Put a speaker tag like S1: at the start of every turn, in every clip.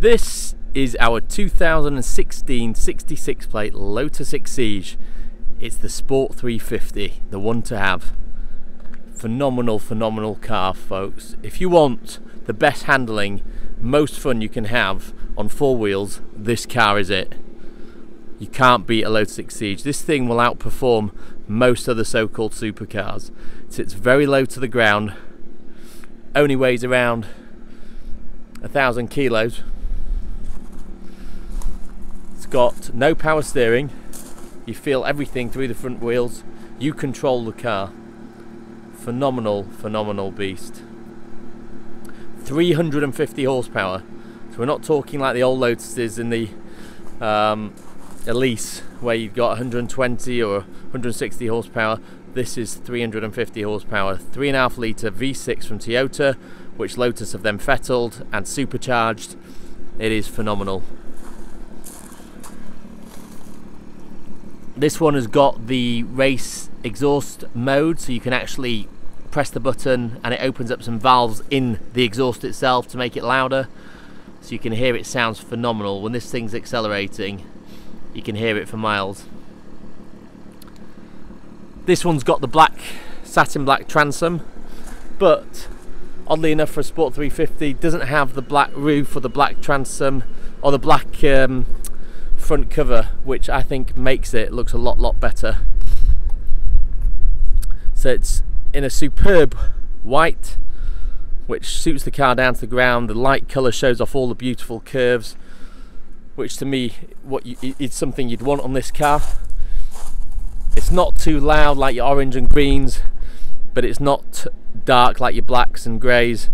S1: This is our 2016 66 plate Lotus Exige. It's the Sport 350, the one to have. Phenomenal car, folks. If you want the best handling, most fun you can have on four wheels, this car is it. You can't beat a Lotus Exige. This thing will outperform most other so-called supercars. It sits very low to the ground, only weighs around 1,000 kilos. It's got no power steering. You feel everything through the front wheels. You control the car. Phenomenal beast. 350 horsepower. So we're not talking like the old Lotuses in the Elise, where you've got 120 or 160 horsepower. This is 350 horsepower. 3.5 litre V6 from Toyota, which Lotus have then fettled and supercharged. It is phenomenal. This one has got the race exhaust mode, so you can actually press the button and it opens up some valves in the exhaust itself to make it louder, so you can hear it. Sounds phenomenal. When this thing's accelerating, you can hear it for miles. This one's got the black, satin black transom, but oddly enough for a Sport 350 doesn't have the black roof or the black transom or the black front cover, which I think makes it looks a lot better. So it's in a superb white, which suits the car down to the ground. The light colour shows off all the beautiful curves, which to me it's something you'd want on this car. It's not too loud like your orange and greens, but it's not dark like your blacks and greys.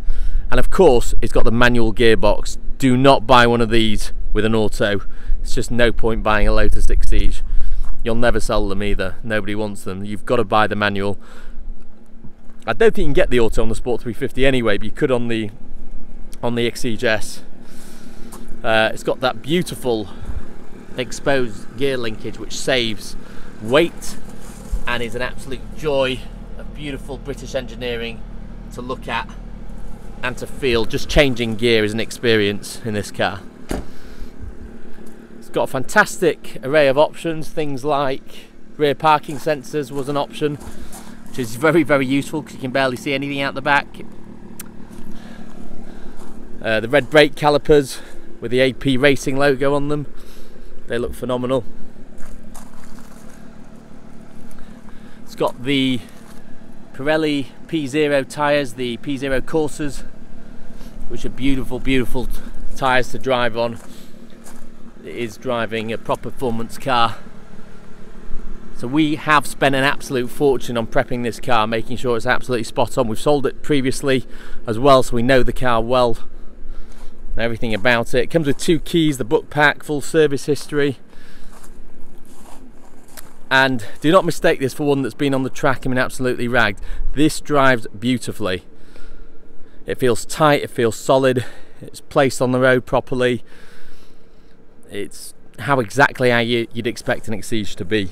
S1: And of course it's got the manual gearbox. Do not buy one of these with an auto. It's just no point buying a Lotus Exige. You'll never sell them either. Nobody wants them. You've got to buy the manual. I don't think you can get the auto on the Sport 350 anyway, but you could on the Exige S. It's got that beautiful exposed gear linkage which saves weight and is an absolute joy of beautiful British engineering to look at and to feel. Just changing gear is an experience in this car. It's got a fantastic array of options. Things like rear parking sensors was an option, which is very useful because you can barely see anything out the back. The red brake calipers with the AP Racing logo on them, they look phenomenal. It's got the Pirelli P0 tyres, the P0 Corsas, which are beautiful tyres to drive on. It is driving a proper performance car. So we have spent an absolute fortune on prepping this car, making sure it's absolutely spot on. We've sold it previously as well, so we know the car well, everything about it. It comes with 2 keys, the book pack, full service history. And do not mistake this for one that's been on the track and been absolutely ragged. This drives beautifully. It feels tight, it feels solid, it's placed on the road properly. It's exactly how you'd expect an Exige to be.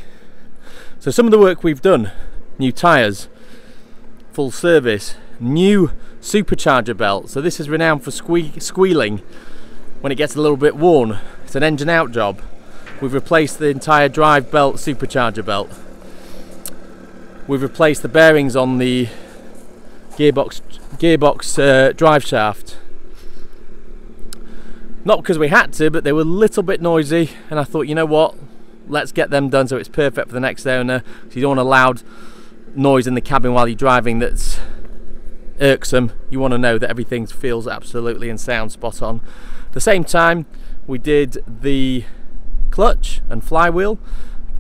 S1: So some of the work we've done: new tyres, full service, new supercharger belt. So this is renowned for squealing when it gets a little bit worn. It's an engine out job. We've replaced the entire drive belt, supercharger belt. We've replaced the bearings on the gearbox drive shaft. Not because we had to, but they were a little bit noisy, and I thought, you know what, let's get them done so it's perfect for the next owner. So you don't want a loud noise in the cabin while you're driving that's irksome. You want to know that everything feels absolutely and sounds spot on. At the same time, we did the clutch and flywheel.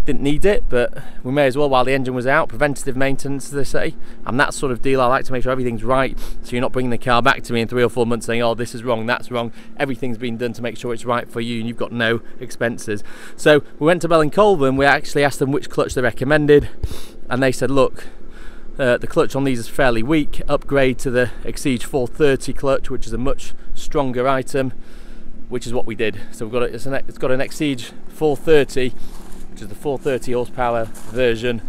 S1: Didn't need it, but we may as well while the engine was out. Preventative maintenance, they say, and that sort of deal. I like to make sure everything's right, so you're not bringing the car back to me in 3 or 4 months saying, oh, this is wrong, that's wrong. Everything's been done to make sure it's right for you, and you've got no expenses. So we went to Bell & Colburn. We actually asked them which clutch they recommended, and they said, look, the clutch on these is fairly weak. Upgrade to the Exige 430 clutch, which is a much stronger item, which is what we did. So we've got it's got an Exige 430, which is the 430 horsepower version.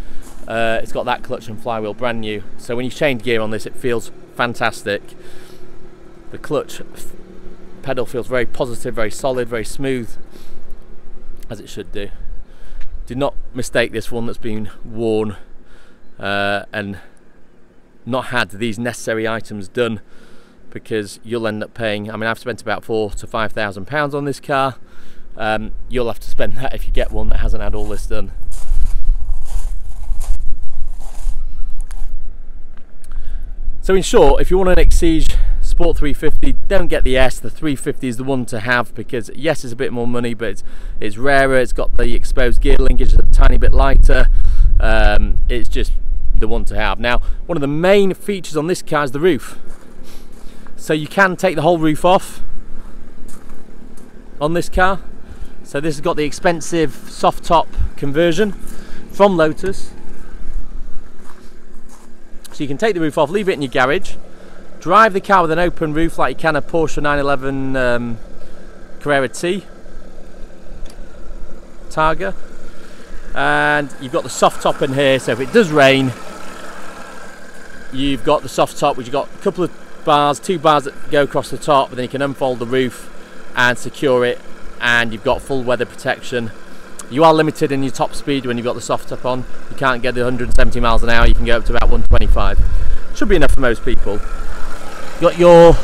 S1: It's got that clutch and flywheel brand new. So when you change gear on this, it feels fantastic. The clutch pedal feels very positive, very solid, very smooth, as it should do. Do not mistake this one that's been worn and not had these necessary items done, because you'll end up paying, I mean, I've spent about £4,000 to £5,000 on this car. You'll have to spend that if you get one that hasn't had all this done. So in short, if you want an Exige Sport 350, don't get the S. The 350 is the one to have, because yes, it's a bit more money, but it's rarer. It's got the exposed gear linkage, a tiny bit lighter. It's just the one to have. Now, one of the main features on this car is the roof. So you can take the whole roof off on this car. So this has got the expensive soft top conversion from Lotus. So you can take the roof off, leave it in your garage, drive the car with an open roof like you can a Porsche 911 Carrera T Targa, and you've got the soft top in here, so if it does rain, you've got the soft top, which you've got a couple of bars, 2 bars that go across the top, but then you can unfold the roof and secure it, and you've got full weather protection. You are limited in your top speed when you've got the soft top on. You can't get the 170 miles an hour, you can go up to about 125. Should be enough for most people. You've got your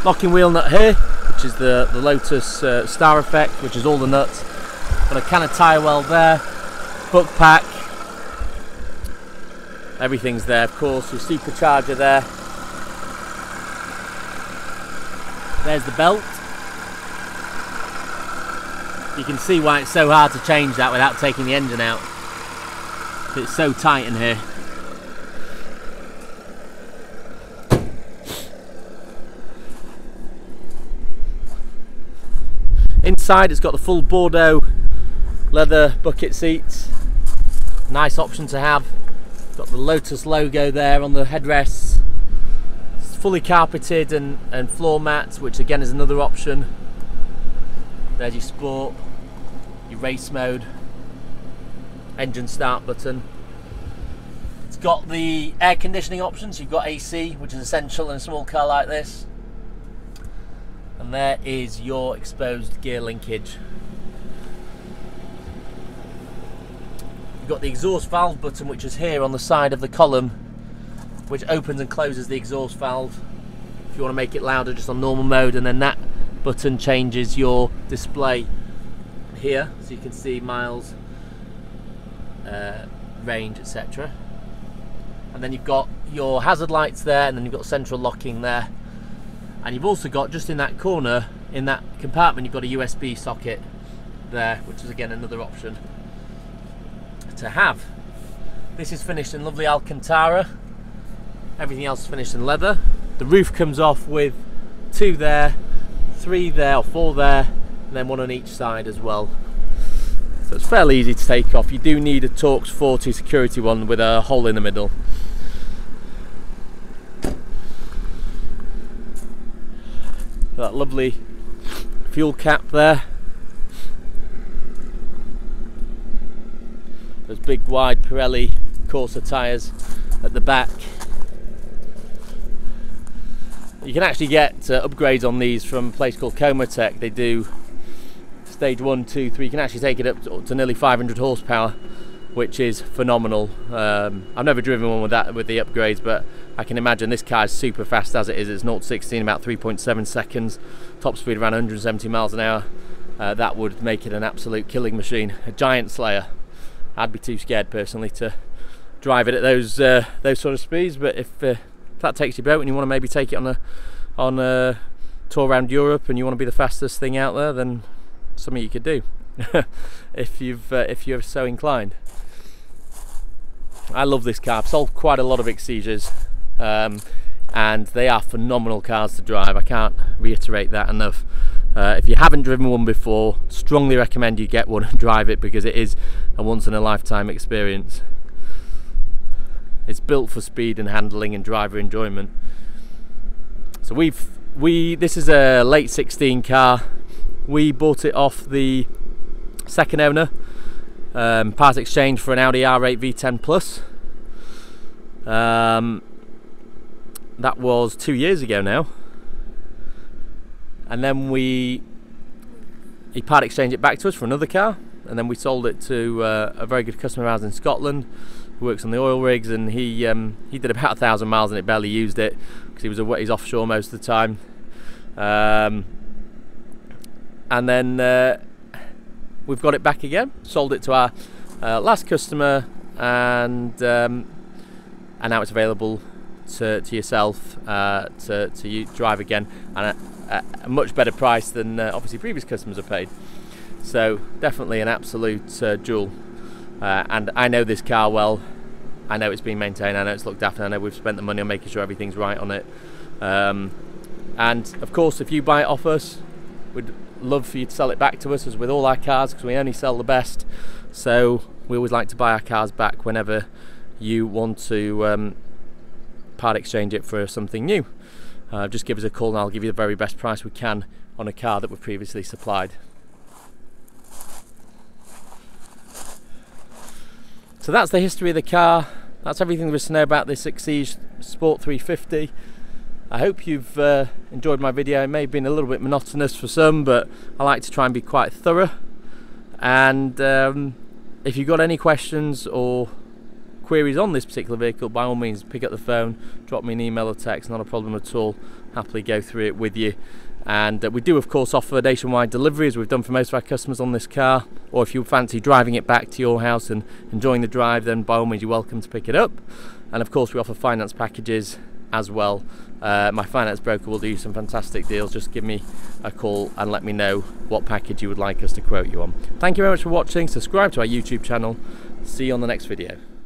S1: locking wheel nut here, which is the Lotus Star Effect, which is all the nuts. Got a can of tyre weld there, hook pack, everything's there, of course. Your supercharger there. There's the belt. You can see why it's so hard to change that without taking the engine out. It's so tight in here. Inside it's got the full Bordeaux leather bucket seats. Nice option to have. Got the Lotus logo there on the headrests. It's fully carpeted and floor mats, which again is another option. There's your sport, your race mode, engine start button. It's got the air conditioning options. You've got AC, which is essential in a small car like this. And there is your exposed gear linkage. You've got the exhaust valve button, which is here on the side of the column, which opens and closes the exhaust valve if you want to make it louder just on normal mode, and then that button changes your display here, so you can see miles, range, etc. And then you've got your hazard lights there, and then you've got central locking there, and you've also got, just in that corner, in that compartment, you've got a USB socket there, which is again another option to have. This is finished in lovely Alcantara. Everything else is finished in leather. The roof comes off with 2 there, 3 there, or 4 there, and then 1 on each side as well. So it's fairly easy to take off. You do need a Torx 40 security one with a hole in the middle. That lovely fuel cap there. Those big wide Pirelli Corsa tyres at the back. You can actually get upgrades on these from a place called Comatech. They do stage 1, 2, 3. You can actually take it up to nearly 500 horsepower, which is phenomenal. I've never driven one with that, with the upgrades, but I can imagine this car is super fast as it is. It's 0 to 60 in about 3.7 seconds, top speed around 170 miles an hour. That would make it an absolute killing machine, a giant slayer. I'd be too scared personally to drive it at those sort of speeds, but if that takes your boat and you want to maybe take it on a tour around Europe and you want to be the fastest thing out there, then something you could do if you're so inclined. I love this car. I've sold quite a lot of Exiges, and they are phenomenal cars to drive. I can't reiterate that enough. If you haven't driven one before, strongly recommend you get one and drive it, because it is a once in a lifetime experience. It's built for speed and handling and driver enjoyment. So this is a late 16 car. We bought it off the second owner, part exchange for an Audi R8 V10 Plus. That was 2 years ago now. and then he part exchanged it back to us for another car, and then we sold it to a very good customer of ours in Scotland who works on the oil rigs, and he did about 1,000 miles and it barely used it because he's offshore most of the time. And then we've got it back again, sold it to our last customer, and now it's available to yourself to drive again, and a much better price than obviously previous customers have paid. So definitely an absolute jewel. And I know this car well. I know it's been maintained, I know it's looked after, I know we've spent the money on making sure everything's right on it. And of course, if you buy it off us, we'd love for you to sell it back to us, as with all our cars, because we only sell the best. So we always like to buy our cars back whenever you want to part exchange it for something new. Just give us a call and I'll give you the very best price we can on a car that we've previously supplied. So that's the history of the car. That's everything there is to know about this Exige Sport 350. I hope you've enjoyed my video. It may have been a little bit monotonous for some, but I like to try and be quite thorough. And if you've got any questions or queries on this particular vehicle, by all means pick up the phone, drop me an email or text, not a problem at all. Happily go through it with you. And we do of course offer nationwide delivery, as we've done for most of our customers on this car. Or if you fancy driving it back to your house and enjoying the drive, then by all means you're welcome to pick it up. And of course we offer finance packages as well. My finance broker will do some fantastic deals. Just give me a call and let me know what package you would like us to quote you on. Thank you very much for watching. Subscribe to our YouTube channel. See you on the next video.